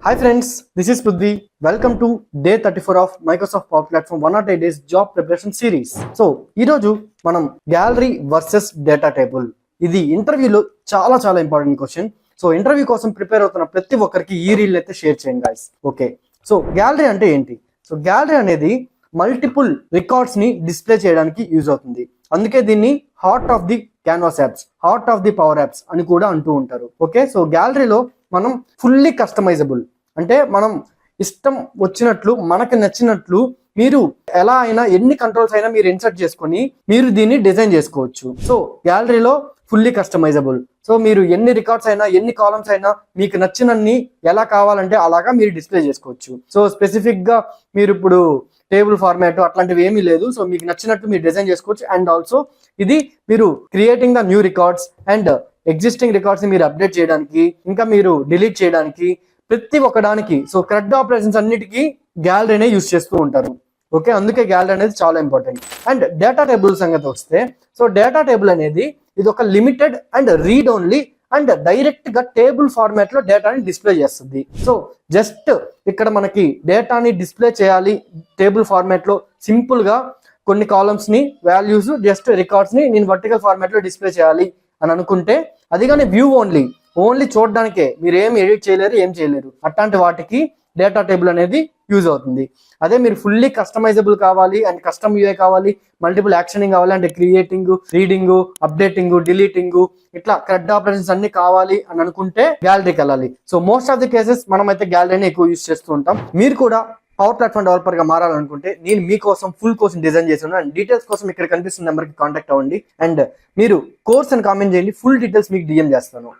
Hi friends, this is Prithvi. Welcome to day 34 of Microsoft Power Platform 108 days job preparation series. So, ఈరోజు మనం gallery versus data table ఇది ఇంటర్వ్యూలో చాలా important question. So interview కోసం prepare అవుతున్న ప్రతి ఒక్కరికి ఈ రీల్ అయితే షేర్ చేయండి గైస్. ఓకే, సో గ్యాలరీ అంటే ఏంటి? సో గ్యాలరీ అనేది మల్టిపుల్ రికార్డ్స్ ని డిస్ప్లే చేయడానికి యూజ్ అవుతుంది. అందుకే దీన్ని heart of the canvas apps, heart of the power apps అని కూడా అంటూ ఉంటారు. ఓకే, సో గ్యాలరీలో మనం ఫుల్లీ కస్టమైజబుల్ అంటే మనం ఇష్టం వచ్చినట్లు మనకు నచ్చినట్లు మీరు ఎలా అయినా ఎన్ని కంట్రోల్స్ అయినా మీరు ఇన్సర్ట్ చేసుకొని మీరు దీన్ని డిజైన్ చేసుకోవచ్చు. సో గ్యాలరీలో ఫుల్లీ కస్టమైజబుల్. సో మీరు ఎన్ని రికార్డ్స్ అయినా ఎన్ని కాలమ్స్ అయినా మీకు నచ్చినన్ని ఎలా కావాలంటే అలాగా మీరు డిస్ప్లే చేసుకోవచ్చు. సో స్పెసిఫిక్ గా మీరు ఇప్పుడు టేబుల్ ఫార్మాట్ అట్లాంటివి ఏమీ లేదు. సో మీకు నచ్చినట్టు మీరు డిజైన్ చేసుకోవచ్చు. అండ్ ఆల్సో ఇది మీరు creating the new records and existing records ని మీరు అప్డేట్ చేయడానికి, ఇంకా మీరు డిలీట్ చేయడానికి, ప్రతి ఒక్కడానికి సో క్రడ్ ఆపరేషన్స్ అన్నిటికీ గ్యాలరీనే యూజ్ చేస్తూ ఉంటారు. ఓకే, అందుకే గ్యాలరీ అనేది చాలా ఇంపార్టెంట్. అండ్ డేటా టేబుల్ సంగతి వస్తే, సో డేటా టేబుల్ అనేది ఇది ఒక limited and read only and direct గా టేబుల్ ఫార్మాట్ లో డేటాని డిస్ప్లే చేస్తుంది. సో జస్ట్ ఇక్కడ మనకి డేటాని డిస్ప్లే చేయాలి టేబుల్ ఫార్మాట్ లో, సింపుల్ గా కొన్ని కాలమ్స్ ని వాల్యూస్ జస్ట్ రికార్డ్స్ ని నేను వర్టికల్ ఫార్మాట్ లో డిస్ప్లే చేయాలి అని అనుకుంటే, అది కానీ వ్యూ ఓన్లీ చూడడానికే, మీరు ఏం ఎడిట్ చేయలేరు, ఏం చేయలేరు. అట్లాంటి వాటికి డేటా టేబుల్ అనేది యూజ్ అవుతుంది. అదే మీరు ఫుల్లీ కస్టమైజబుల్ కావాలి అండ్ కస్టమ్ యూఐ కావాలి, మల్టిపుల్ యాక్షనింగ్ కావాలి అంటే క్రియేటింగ్, రీడింగ్, అప్డేటింగ్, డిలీటింగ్, ఇట్లా క్రడ్ ఆపరేషన్స్ అన్ని కావాలి అని అనుకుంటే గ్యాలరీకి వెళ్ళాలి. So most of the cases మనం అయితే గ్యాలరీని ఎక్కువ యూజ్ చేస్తూ ఉంటాం. మీరు కూడా పవర్ ప్లాట్ఫామ్ డెవలపర్ గా మారాలనుకుంటే నేను మీకోసం ఫుల్ కోర్స్ డిజైన్ చేశాను. అండ్ డీటెయిల్స్ కోసం ఇక్కడ కనిపిస్తున్న నెంబర్కి కాంటాక్ట్ అవ్వండి. అండ్ మీరు కోర్స్ అని కామెంట్ చేయండి, ఫుల్ డీటెయిల్స్ మీకు డిఎం చేస్తాను.